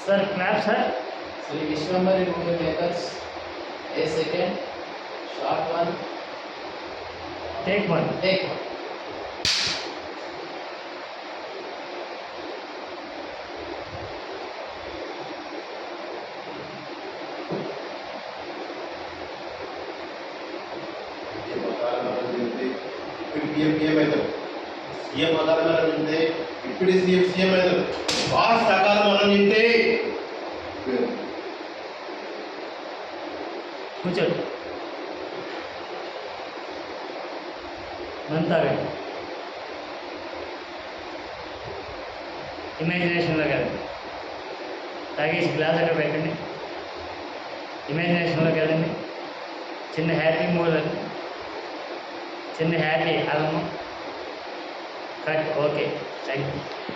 Sir, clap, sir. Sri Vishwambari movie makers. A second. Short one. Take one. Take one. CM అవుతారు. CM ఆధారం మనం చెప్తే ఇప్పుడు CM అవుతారు. బాస్ ప్రకారం మనం చెప్తే కూర్చోండి. మందు తాగండి. ఇమాజినేషన్లో కదండి. తాగేసి గ్లాస్ అక్కడ పెట్టండి. ఇమాజినేషన్లో కదండి. చిన్న హ్యాపీ మూడ్ అది. చిన్న హ్యాపీ అలము కట్. Okay, thank you.